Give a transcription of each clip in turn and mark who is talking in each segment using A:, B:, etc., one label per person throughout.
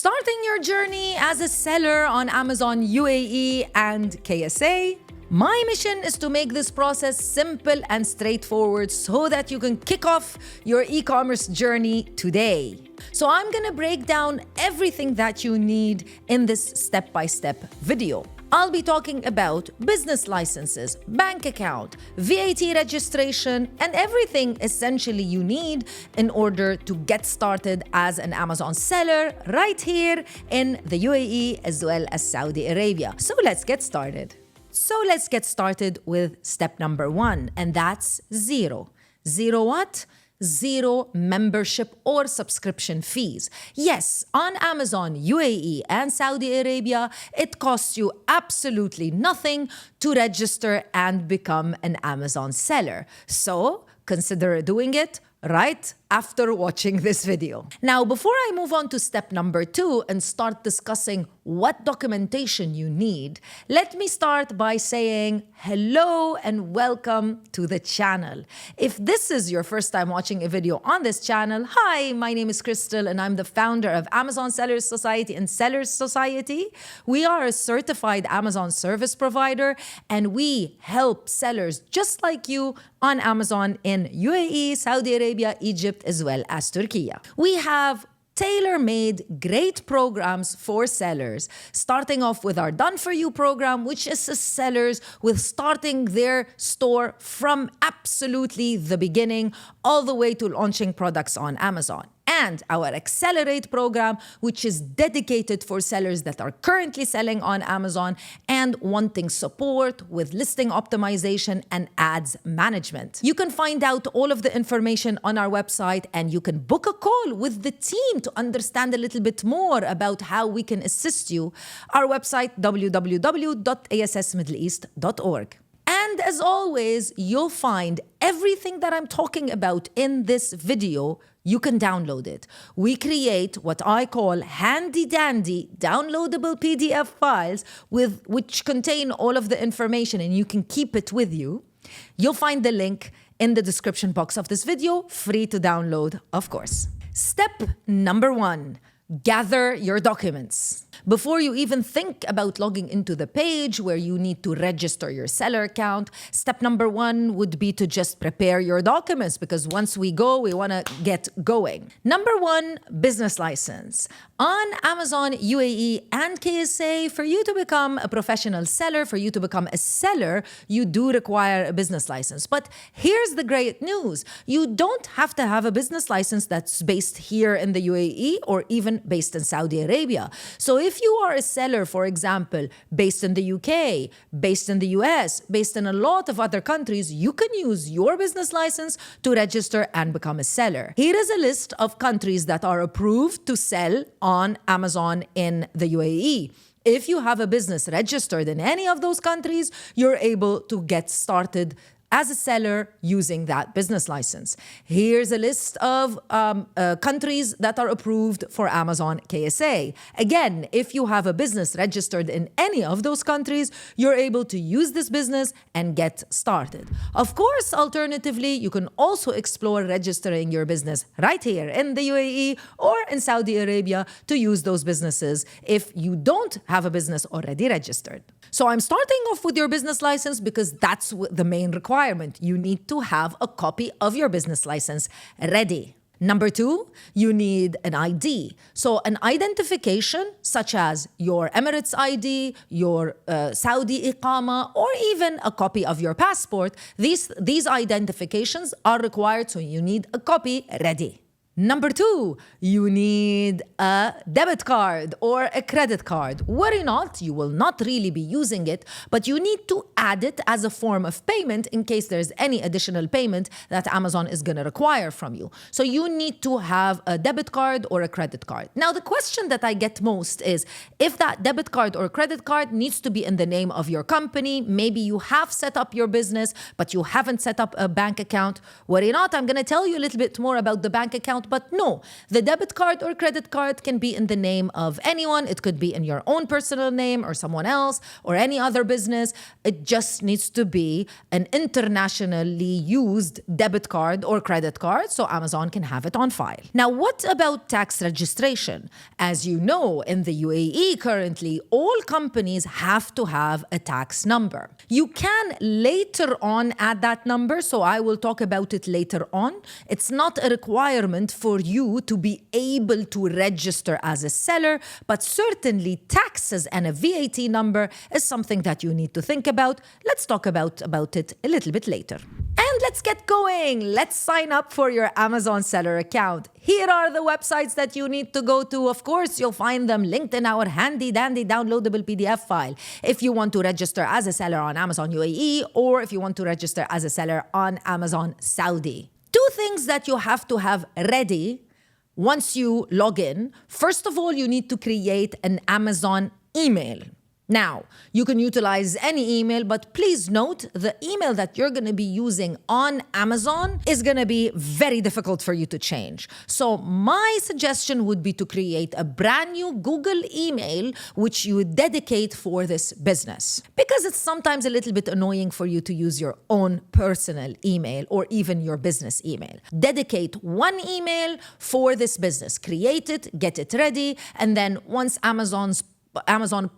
A: Starting your journey as a seller on Amazon UAE and KSA, my mission is to make this process simple and straightforward so that you can kick off your e-commerce journey today. So I'm gonna break down everything that you need in this step-by-step video. I'll be talking about business licenses, bank account, VAT registration, and everything essentially you need in order to get started as an Amazon seller right here in the UAE as well as Saudi Arabia. So let's get started. Let's get started with step number 1, and that's zero. Zero what? Zero membership or subscription fees. Yes, on Amazon, UAE, and Saudi Arabia, it costs you absolutely nothing to register and become an Amazon seller. So consider doing it right after watching this video. Now, before I move on to step number 2 and start discussing what documentation you need, let me start by saying hello and welcome to the channel. If this is your first time watching a video on this channel, hi, my name is Crystal and I'm the founder of Amazon Sellers Society and Sellers Society. We are a certified Amazon service provider and we help sellers just like you on Amazon in UAE, Saudi Arabia, Egypt, as well as Turkey. We have tailor-made great programs for sellers, starting off with our Done For You program, which assists sellers with starting their store from absolutely the beginning all the way to launching products on Amazon. And our Accelerate program, which is dedicated for sellers that are currently selling on Amazon and wanting support with listing optimization and ads management. You can find out all of the information on our website and you can book a call with the team to understand a little bit more about how we can assist you. Our website, www.assmiddleeast.org. And as always, you'll find everything that I'm talking about in this video. You can download it. We create what I call handy-dandy downloadable PDF files which contain all of the information and you can keep it with you. You'll find the link in the description box of this video, free to download, of course. Step number 1. Gather your documents. Before you even think about logging into the page where you need to register your seller account, step number 1 would be to just prepare your documents because once we go, we want to get going. Number 1, business license. On Amazon, UAE, and KSA, for you to become a professional seller, for you to become a seller, you do require a business license. But here's the great news. You don't have to have a business license that's based here in the UAE or even based in Saudi Arabia. So if you are a seller, for example, based in the UK, based in the US, based in a lot of other countries, you can use your business license to register and become a seller. Here is a list of countries that are approved to sell on Amazon in the UAE. If you have a business registered in any of those countries, you're able to get started as a seller using that business license. Here's a list of countries that are approved for Amazon KSA. Again, if you have a business registered in any of those countries, you're able to use this business and get started. Of course, alternatively, you can also explore registering your business right here in the UAE or in Saudi Arabia to use those businesses if you don't have a business already registered. So I'm starting off with your business license because that's the main requirement. You need to have a copy of your business license ready. Number 2, you need an ID. So an identification such as your Emirates ID, your Saudi Iqama, or even a copy of your passport. These identifications are required, so you need a copy ready. Number 2, you need a debit card or a credit card. Worry not, you will not really be using it, but you need to add it as a form of payment in case there's any additional payment that Amazon is going to require from you. So you need to have a debit card or a credit card. Now, the question that I get most is if that debit card or credit card needs to be in the name of your company, maybe you have set up your business, but you haven't set up a bank account. Worry not, I'm going to tell you a little bit more about the bank account account. But no, the debit card or credit card can be in the name of anyone. It could be in your own personal name or someone else or any other business. It just needs to be an internationally used debit card or credit card so Amazon can have it on file. Now, what about tax registration? As you know, in the UAE currently, all companies have to have a tax number. You can later on add that number, so I will talk about it later on. It's not a requirement for you to be able to register as a seller, but certainly taxes and a VAT number is something that you need to think about. Let's talk about it a little bit later. And let's get going. Let's sign up for your Amazon seller account. Here are the websites that you need to go to. Of course, you'll find them linked in our handy dandy downloadable PDF file. If you want to register as a seller on Amazon UAE, or if you want to register as a seller on Amazon Saudi. Two things that you have to have ready once you log in. First of all, you need to create an Amazon email. Now, you can utilize any email, but please note the email that you're going to be using on Amazon is going to be very difficult for you to change. So my suggestion would be to create a brand new Google email, which you would dedicate for this business. Because it's sometimes a little bit annoying for you to use your own personal email or even your business email. Dedicate one email for this business. Create it, get it ready, and then once Amazon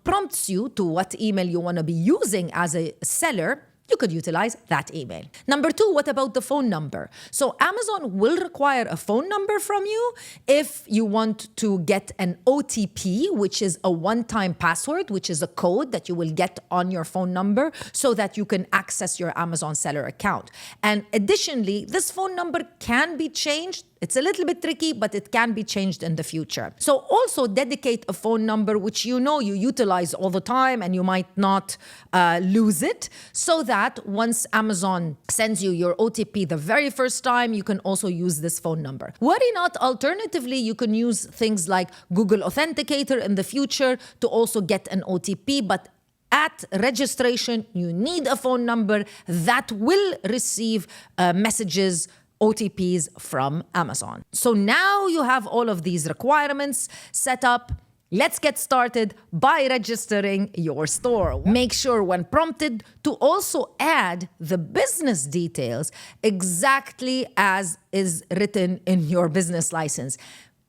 A: prompts you to what email you want to be using as a seller, you could utilize that email. Number two, what about the phone number? So Amazon will require a phone number from you if you want to get an OTP, which is a one-time password, which is a code that you will get on your phone number so that you can access your Amazon seller account. And additionally, this phone number can be changed. It's a little bit tricky, but it can be changed in the future. So also dedicate a phone number which you know you utilize all the time and you might not lose it, so that once Amazon sends you your OTP the very first time, you can also use this phone number. Worry not, alternatively, you can use things like Google Authenticator in the future to also get an OTP, but at registration, you need a phone number that will receive messages, OTPs from Amazon. So now you have all of these requirements set up. Let's get started by registering your store. Make sure when prompted to also add the business details exactly as is written in your business license.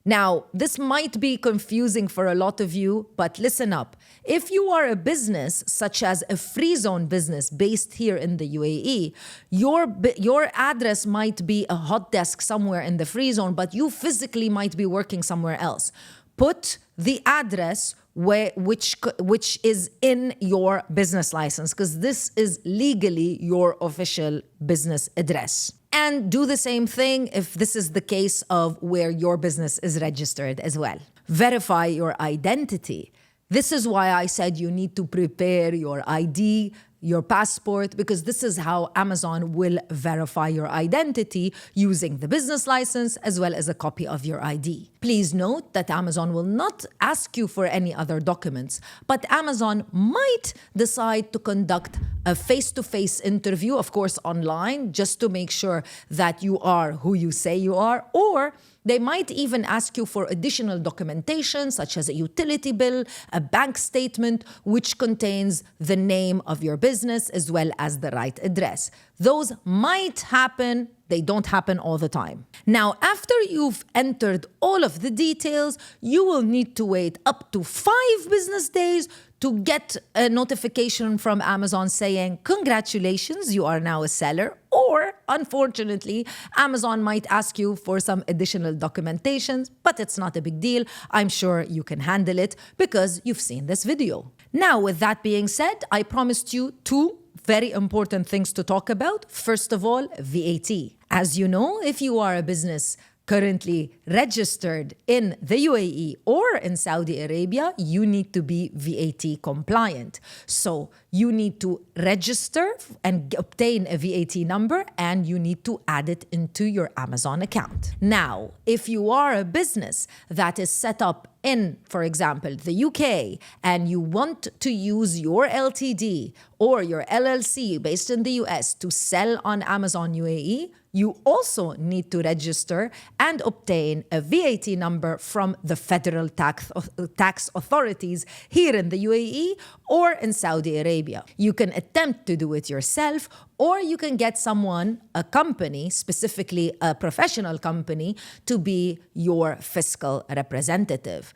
A: Now, this might be confusing for a lot of you, but listen up. If you are a business such as a free zone business based here in the UAE, your address might be a hot desk somewhere in the free zone, but you physically might be working somewhere else. Put the address which is in your business license, because this is legally your official business address. And do the same thing if this is the case of where your business is registered as well. Verify your identity. This is why I said you need to prepare your ID, your passport, because this is how Amazon will verify your identity using the business license as well as a copy of your ID. Please note that Amazon will not ask you for any other documents, but Amazon might decide to conduct a face-to-face interview, of course online, just to make sure that you are who you say you are, or they might even ask you for additional documentation, such as a utility bill, a bank statement, which contains the name of your business as well as the right address. Those might happen. They don't happen all the time. Now, after you've entered all of the details, you will need to wait up to 5 business days to get a notification from Amazon saying, congratulations, you are now a seller. Or, unfortunately, Amazon might ask you for some additional documentation, but it's not a big deal. I'm sure you can handle it because you've seen this video. Now, with that being said, I promised you 2 very important things to talk about. First of all, VAT. As you know, if you are a business currently registered in the UAE or in Saudi Arabia, you need to be VAT compliant. So you need to register and obtain a VAT number, and you need to add it into your Amazon account. Now, if you are a business that is set up in, for example, the UK, and you want to use your LTD or your LLC based in the US to sell on Amazon UAE, You also need to register and obtain a VAT number from the federal tax authorities here in the UAE or in Saudi Arabia. You can attempt to do it yourself, or you can get someone, a company, specifically a professional company, to be your fiscal representative.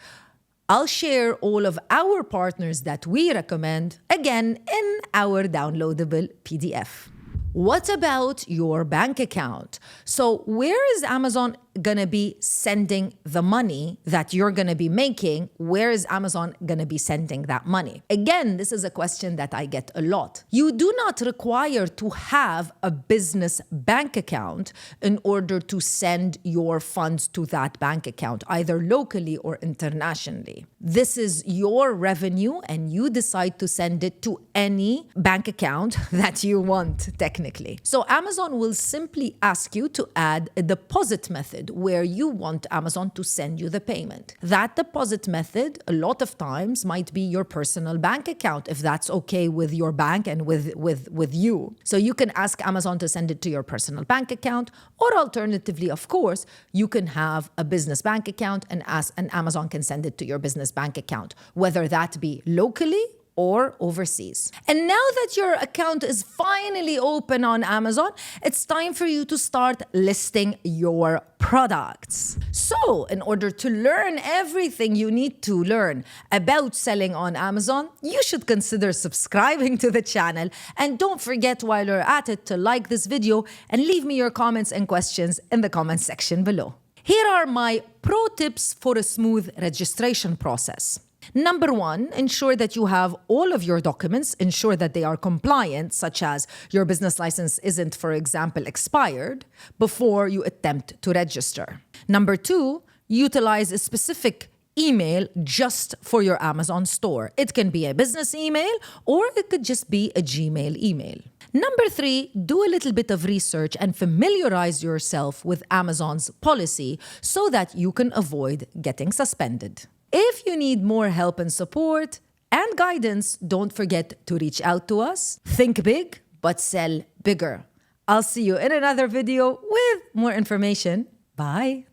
A: I'll share all of our partners that we recommend, again, in our downloadable PDF. What about your bank account? So where is Amazon going to be sending the money that you're going to be making? Where is Amazon going to be sending that money? Again, this is a question that I get a lot. You do not require to have a business bank account in order to send your funds to that bank account, either locally or internationally. This is your revenue, and you decide to send it to any bank account that you want, technically. So Amazon will simply ask you to add a deposit method where you want Amazon to send you the payment. That deposit method, a lot of times, might be your personal bank account, if that's okay with your bank and with you. So you can ask Amazon to send it to your personal bank account, or alternatively, of course, you can have a business bank account and Amazon can send it to your business bank account, whether that be locally or overseas. And now that your account is finally open on Amazon, it's time for you to start listing your products. So, in order to learn everything you need to learn about selling on Amazon, you should consider subscribing to the channel. And don't forget, while you're at it, to like this video and leave me your comments and questions in the comment section below. Here are my pro tips for a smooth registration process. Number 1, ensure that you have all of your documents, ensure that they are compliant, such as your business license isn't, for example, expired, before you attempt to register. Number 2, utilize a specific email just for your Amazon store. It can be a business email, or it could just be a Gmail email. Number 3, do a little bit of research and familiarize yourself with Amazon's policy so that you can avoid getting suspended. If you need more help and support and guidance, don't forget to reach out to us. Think big, but sell bigger. I'll see you in another video with more information. Bye.